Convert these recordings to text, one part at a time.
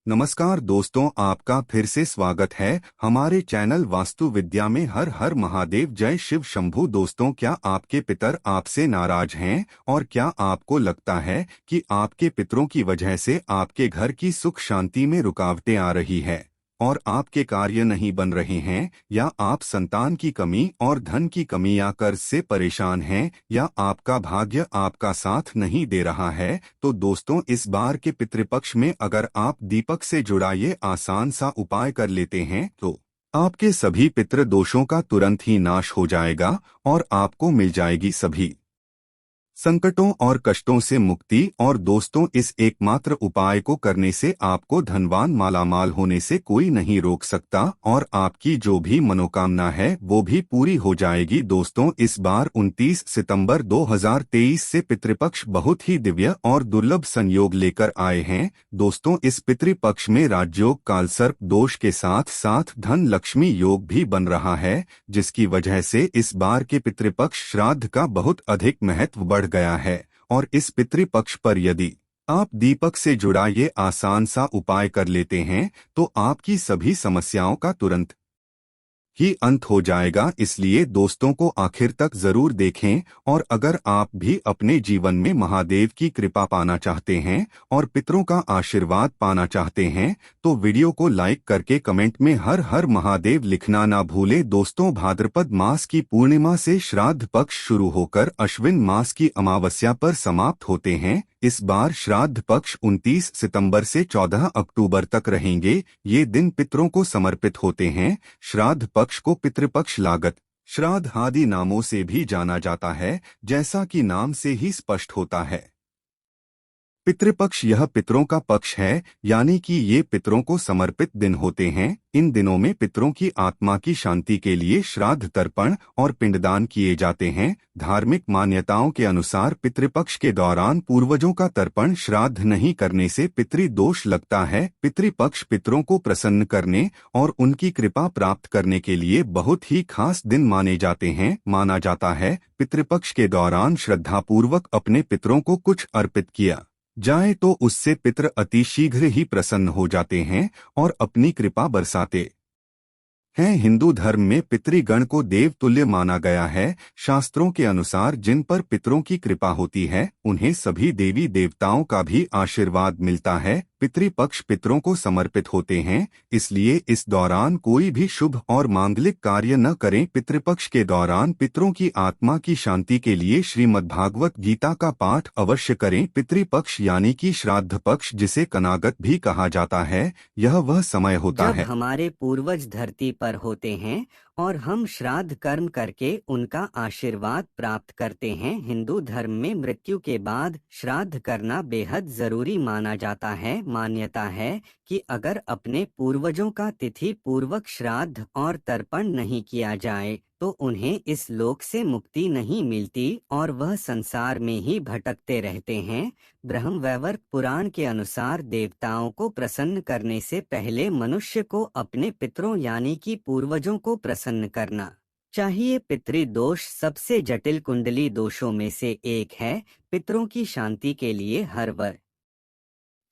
नमस्कार दोस्तों, आपका फिर से स्वागत है हमारे चैनल वास्तु विद्या में। हर हर महादेव, जय शिव शंभू। दोस्तों, क्या आपके पितर आपसे नाराज हैं और क्या आपको लगता है कि आपके पितरों की वजह से आपके घर की सुख शांति में रुकावटें आ रही है और आपके कार्य नहीं बन रहे हैं, या आप संतान की कमी और धन की कमी या कर्ज से परेशान हैं, या आपका भाग्य आपका साथ नहीं दे रहा है? तो दोस्तों, इस बार के पितृपक्ष में अगर आप दीपक से जुड़ा ये आसान सा उपाय कर लेते हैं तो आपके सभी पितृ दोषों का तुरंत ही नाश हो जाएगा और आपको मिल जाएगी सभी संकटों और कष्टों से मुक्ति। और दोस्तों, इस एकमात्र उपाय को करने से आपको धनवान मालामाल होने से कोई नहीं रोक सकता और आपकी जो भी मनोकामना है वो भी पूरी हो जाएगी। दोस्तों, इस बार 29 सितंबर 2023 से पितृपक्ष बहुत ही दिव्य और दुर्लभ संयोग लेकर आए हैं। दोस्तों, इस पितृपक्ष में राजयोग कालसर्प दोष के साथ साथ धन लक्ष्मी योग भी बन रहा है, जिसकी वजह से इस बार के पितृपक्ष श्राद्ध का बहुत अधिक महत्व बढ़ गया है। और इस पितृपक्ष पर यदि आप दीपक से जुड़ा ये आसान सा उपाय कर लेते हैं तो आपकी सभी समस्याओं का तुरंत ही अंत हो जाएगा। इसलिए दोस्तों को आखिर तक जरूर देखें। और अगर आप भी अपने जीवन में महादेव की कृपा पाना चाहते हैं और पितरों का आशीर्वाद पाना चाहते हैं तो वीडियो को लाइक करके कमेंट में हर हर महादेव लिखना ना भूलें। दोस्तों, भाद्रपद मास की पूर्णिमा से श्राद्ध पक्ष शुरू होकर अश्विन मास की अमावस्या पर समाप्त होते हैं। इस बार श्राद्ध पक्ष 29 सितंबर से 14 अक्टूबर तक रहेंगे। ये दिन पितरों को समर्पित होते हैं। श्राद्ध पक्ष को पितृपक्ष, लागत, श्राद्ध आदि नामों से भी जाना जाता है, जैसा कि नाम से ही स्पष्ट होता है। पितृपक्ष यह पितरों का पक्ष है, यानी कि ये पितरों को समर्पित दिन होते हैं। इन दिनों में पितरों की आत्मा की शांति के लिए श्राद्ध तर्पण और पिंडदान किए जाते हैं। धार्मिक मान्यताओं के अनुसार पितृपक्ष के दौरान पूर्वजों का तर्पण श्राद्ध नहीं करने से पितृदोष लगता है। पितृपक्ष पितरों को प्रसन्न करने और उनकी कृपा प्राप्त करने के लिए बहुत ही खास दिन माने जाते हैं। माना जाता है पितृपक्ष के दौरान श्रद्धापूर्वक अपने पितरों को कुछ अर्पित किया जाए तो उससे पितृ अति शीघ्र ही प्रसन्न हो जाते हैं और अपनी कृपा बरसाते हैं। हिंदू धर्म में पितृगण को देवतुल्य माना गया है। शास्त्रों के अनुसार जिन पर पितरों की कृपा होती है उन्हें सभी देवी देवताओं का भी आशीर्वाद मिलता है। पितृपक्ष पितरों को समर्पित होते हैं, इसलिए इस दौरान कोई भी शुभ और मांगलिक कार्य न करें। पितृपक्ष के दौरान पितरों की आत्मा की शांति के लिए श्रीमद्भागवत गीता का पाठ अवश्य करें। पितृपक्ष यानी कि श्राद्ध पक्ष, जिसे कनागत भी कहा जाता है, यह वह समय होता जब है हमारे पूर्वज धरती पर होते हैं और हम श्राद्ध कर्म करके उनका आशीर्वाद प्राप्त करते हैं। हिंदू धर्म में मृत्यु के बाद श्राद्ध करना बेहद जरूरी माना जाता है। मान्यता है कि अगर अपने पूर्वजों का तिथि पूर्वक श्राद्ध और तर्पण नहीं किया जाए तो उन्हें इस लोक से मुक्ति नहीं मिलती और वह संसार में ही भटकते रहते हैं। ब्रह्मवैवर्त पुराण के अनुसार देवताओं को प्रसन्न करने से पहले मनुष्य को अपने पितरों यानी कि पूर्वजों को प्रसन्न करना चाहिए। पितृदोष सबसे जटिल कुंडली दोषों में से एक है। पितरों की शांति के लिए हर वर्ष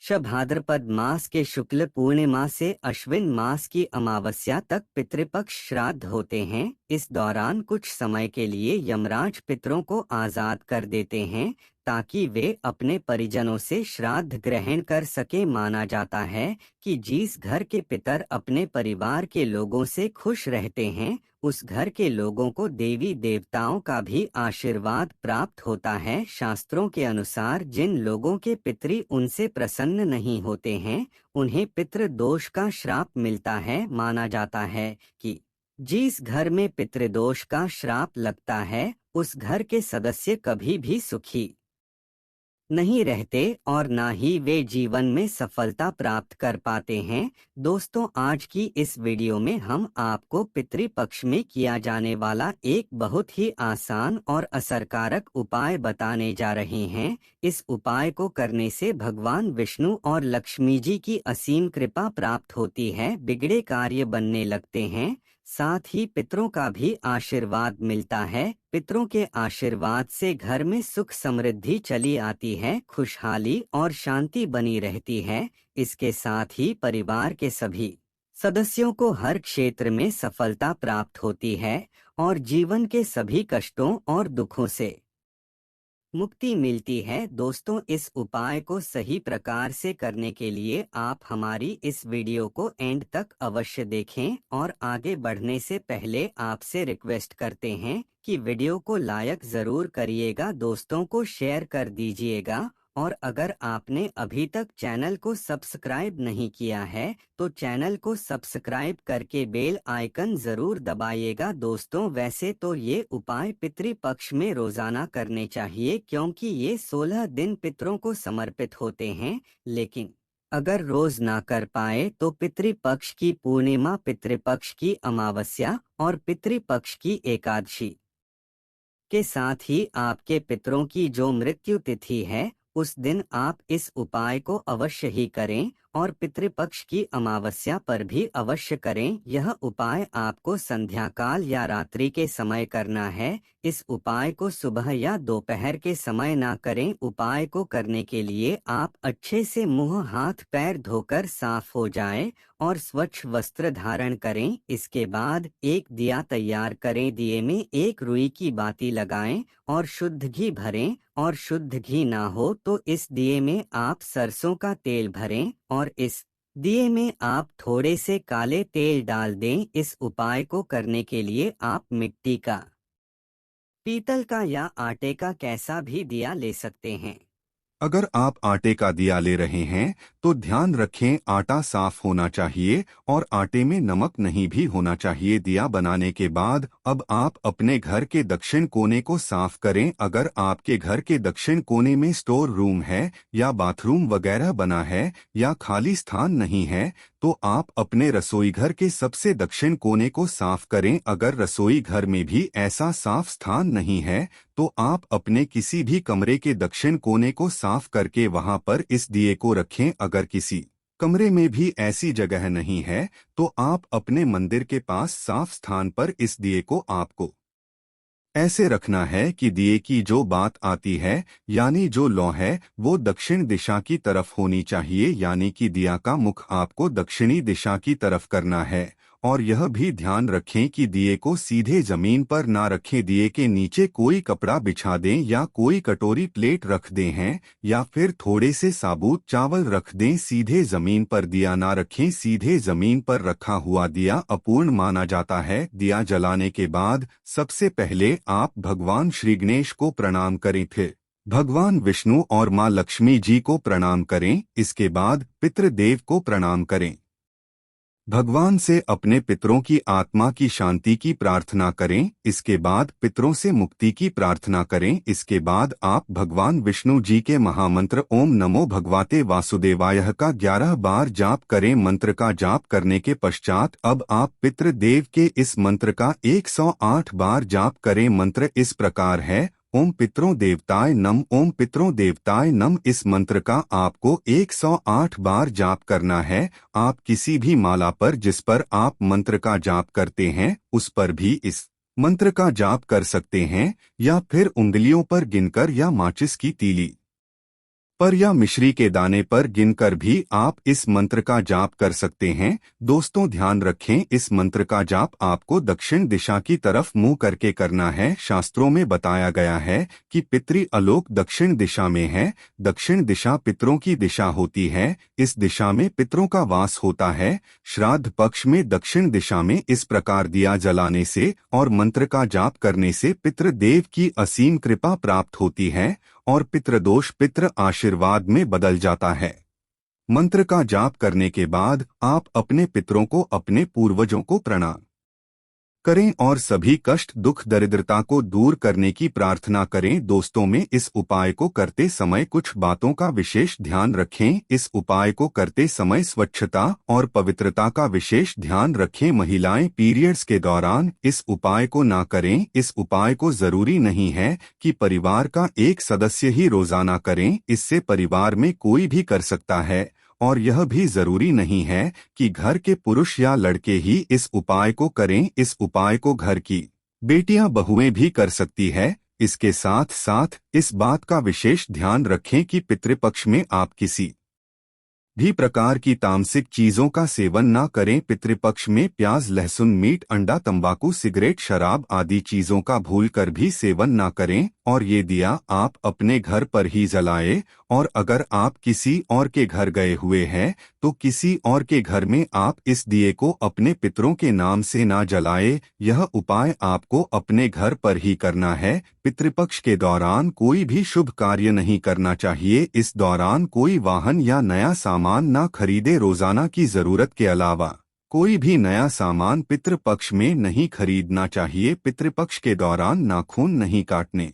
भाद्रपद मास के शुक्ल पूर्णिमा से अश्विन मास की अमावस्या तक पितृपक्ष श्राद्ध होते हैं। इस दौरान कुछ समय के लिए यमराज पितरों को आजाद कर देते हैं ताकि वे अपने परिजनों से श्राद्ध ग्रहण कर सके। माना जाता है कि जिस घर के पितर अपने परिवार के लोगों से खुश रहते हैं उस घर के लोगों को देवी देवताओं का भी आशीर्वाद प्राप्त होता है। शास्त्रों के अनुसार जिन लोगों के पितरी उनसे प्रसन्न नहीं होते हैं उन्हें पितृदोष का श्राप मिलता है। माना जाता है कि जिस घर में पितृदोष का श्राप लगता है उस घर के सदस्य कभी भी सुखी नहीं रहते और ना ही वे जीवन में सफलता प्राप्त कर पाते हैं। दोस्तों, आज की इस वीडियो में हम आपको पितृपक्ष में किया जाने वाला एक बहुत ही आसान और असरकारक उपाय बताने जा रहे हैं। इस उपाय को करने से भगवान विष्णु और लक्ष्मी जी की असीम कृपा प्राप्त होती है, बिगड़े कार्य बनने लगते हैं, साथ ही पितरों का भी आशीर्वाद मिलता है। पितरों के आशीर्वाद से घर में सुख समृद्धि चली आती है, खुशहाली और शांति बनी रहती है। इसके साथ ही परिवार के सभी सदस्यों को हर क्षेत्र में सफलता प्राप्त होती है और जीवन के सभी कष्टों और दुखों से मुक्ति मिलती है। दोस्तों, इस उपाय को सही प्रकार से करने के लिए आप हमारी इस वीडियो को एंड तक अवश्य देखें और आगे बढ़ने से पहले आपसे रिक्वेस्ट करते हैं कि वीडियो को लाइक जरूर करिएगा, दोस्तों को शेयर कर दीजिएगा और अगर आपने अभी तक चैनल को सब्सक्राइब नहीं किया है तो चैनल को सब्सक्राइब करके बेल आइकन जरूर दबाइएगा। दोस्तों, वैसे तो ये उपाय पितृपक्ष में रोजाना करने चाहिए क्योंकि ये 16 दिन पितरों को समर्पित होते हैं, लेकिन अगर रोज ना कर पाए तो पितृपक्ष की पूर्णिमा, पितृपक्ष की अमावस्या और पितृपक्ष की एकादशी के साथ ही आपके पितरों की जो मृत्यु तिथि है उस दिन आप इस उपाय को अवश्य ही करें और पितृपक्ष की अमावस्या पर भी अवश्य करें। यह उपाय आपको संध्या काल या रात्रि के समय करना है। इस उपाय को सुबह या दोपहर के समय ना करें। उपाय को करने के लिए आप अच्छे से मुंह हाथ पैर धोकर साफ हो जाएं और स्वच्छ वस्त्र धारण करें। इसके बाद एक दिया तैयार करें, दिए में एक रुई की बाती लगाएं और शुद्ध घी भरें और शुद्ध घी ना हो तो इस दिए में आप सरसों का तेल भरें और इस दिए में आप थोड़े से काले तेल डाल दें। इस उपाय को करने के लिए आप मिट्टी का, पीतल का या आटे का कैसा भी दिया ले सकते हैं। अगर आप आटे का दिया ले रहे हैं तो ध्यान रखें आटा साफ होना चाहिए और आटे में नमक नहीं भी होना चाहिए। दिया बनाने के बाद अब आप अपने घर के दक्षिण कोने को साफ करें। अगर आपके घर के दक्षिण कोने में स्टोर रूम है या बाथरूम वगैरह बना है या खाली स्थान नहीं है तो आप अपने रसोई घर के सबसे दक्षिण कोने को साफ करें। अगर रसोई घर में भी ऐसा साफ स्थान नहीं है तो आप अपने किसी भी कमरे के दक्षिण कोने को साफ करके वहां पर इस दिए को रखें। अगर किसी कमरे में भी ऐसी जगह नहीं है तो आप अपने मंदिर के पास साफ स्थान पर इस दिए को आपको ऐसे रखना है कि दिए की जो बात आती है यानी जो लौ है वो दक्षिण दिशा की तरफ होनी चाहिए, यानी कि दिया का मुख आपको दक्षिणी दिशा की तरफ करना है। और यह भी ध्यान रखें कि दिए को सीधे जमीन पर ना रखें। दिए के नीचे कोई कपड़ा बिछा दें या कोई कटोरी प्लेट रख दें हैं या फिर थोड़े से साबुत चावल रख दें। सीधे जमीन पर दिया ना रखें। सीधे जमीन पर रखा हुआ दिया अपूर्ण माना जाता है। दिया जलाने के बाद सबसे पहले आप भगवान श्री गणेश को प्रणाम करें, फिर भगवान विष्णु और माँ लक्ष्मी जी को प्रणाम करें। इसके बाद पितृदेव को प्रणाम करें। भगवान से अपने पितरों की आत्मा की शांति की प्रार्थना करें। इसके बाद पितरों से मुक्ति की प्रार्थना करें। इसके बाद आप भगवान विष्णु जी के महामंत्र ओम नमो भगवते वासुदेवाय का 11 बार जाप करें। मंत्र का जाप करने के पश्चात अब आप पितृदेव के इस मंत्र का 108 बार जाप करें। मंत्र इस प्रकार है, ओम पितरों देवताय नम, ओम पितरों देवताय नम। इस मंत्र का आपको 108 बार जाप करना है। आप किसी भी माला पर जिस पर आप मंत्र का जाप करते हैं उस पर भी इस मंत्र का जाप कर सकते हैं या फिर उंगलियों पर गिनकर या माचिस की तीली पर या मिश्री के दाने पर गिनकर भी आप इस मंत्र का जाप कर सकते हैं। दोस्तों, ध्यान रखें इस मंत्र का जाप आपको दक्षिण दिशा की तरफ मुंह करके करना है। शास्त्रों में बताया गया है कि पितृ आलोक दक्षिण दिशा में है। दक्षिण दिशा पितरों की दिशा होती है। इस दिशा में पितरों का वास होता है। श्राद्ध पक्ष में दक्षिण दिशा में इस प्रकार दिया जलाने से और मंत्र का जाप करने से पितृदेव की असीम कृपा प्राप्त होती है और पितृदोष पितृ आशीर्वाद में बदल जाता है। मंत्र का जाप करने के बाद आप अपने पितरों को, अपने पूर्वजों को प्रणाम करें और सभी कष्ट दुख दरिद्रता को दूर करने की प्रार्थना करें। दोस्तों में इस उपाय को करते समय कुछ बातों का विशेष ध्यान रखें। इस उपाय को करते समय स्वच्छता और पवित्रता का विशेष ध्यान रखें। महिलाएं पीरियड्स के दौरान इस उपाय को ना करें। इस उपाय को जरूरी नहीं है कि परिवार का एक सदस्य ही रोजाना करें, इससे परिवार में कोई भी कर सकता है और यह भी जरूरी नहीं है कि घर के पुरुष या लड़के ही इस उपाय को करें। इस उपाय को घर की बेटियां बहुएं भी कर सकती है। इसके साथ साथ इस बात का विशेष ध्यान रखें कि पितृपक्ष में आप किसी भी प्रकार की तामसिक चीजों का सेवन न करें। पितृपक्ष में प्याज, लहसुन, मीट, अंडा, तंबाकू, सिगरेट, शराब आदि चीजों का भूलकर भी सेवन न करें और ये दिया आप अपने घर पर ही जलाएं। और अगर आप किसी और के घर गए हुए हैं तो किसी और के घर में आप इस दिए को अपने पितरों के नाम से ना जलाएं। यह उपाय आपको अपने घर पर ही करना है। पितृपक्ष के दौरान कोई भी शुभ कार्य नहीं करना चाहिए। इस दौरान कोई वाहन या नया सामान ना खरीदे। रोजाना की जरूरत के अलावा कोई भी नया सामान पितृपक्ष में नहीं खरीदना चाहिए। पितृपक्ष के दौरान नाखून नहीं काटने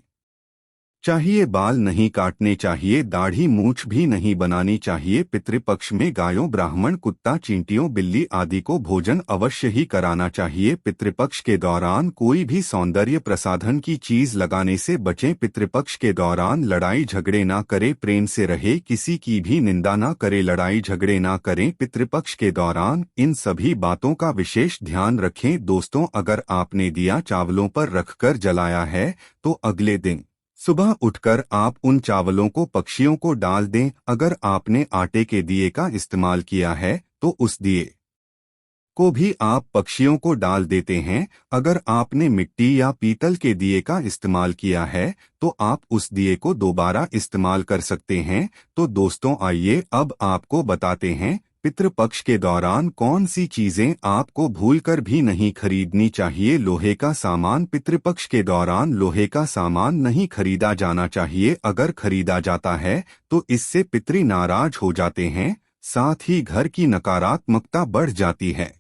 चाहिए, बाल नहीं काटने चाहिए, दाढ़ी मूछ भी नहीं बनानी चाहिए। पितृपक्ष में गायों, ब्राह्मण, कुत्ता, चींटियों, बिल्ली आदि को भोजन अवश्य ही कराना चाहिए। पितृपक्ष के दौरान कोई भी सौंदर्य प्रसाधन की चीज लगाने से बचें। पितृपक्ष के दौरान लड़ाई झगड़े ना करें, प्रेम से रहे, किसी की भी निंदा ना करें, लड़ाई झगड़े ना करें। पितृपक्ष के दौरान इन सभी बातों का विशेष ध्यान रखें। दोस्तों, अगर आपने दिया चावलों पर रखकर जलाया है तो अगले दिन सुबह उठकर आप उन चावलों को पक्षियों को डाल दें। अगर आपने आटे के दिए का इस्तेमाल किया है तो उस दिए को भी आप पक्षियों को डाल देते हैं। अगर आपने मिट्टी या पीतल के दिए का इस्तेमाल किया है तो आप उस दिए को दोबारा इस्तेमाल कर सकते हैं। तो दोस्तों, आइए अब आपको बताते हैं पितृपक्ष के दौरान कौन सी चीजें आपको भूलकर भी नहीं खरीदनी चाहिए। लोहे का सामान, पितृपक्ष के दौरान लोहे का सामान नहीं खरीदा जाना चाहिए। अगर खरीदा जाता है तो इससे पितृ नाराज हो जाते हैं, साथ ही घर की नकारात्मकता बढ़ जाती है।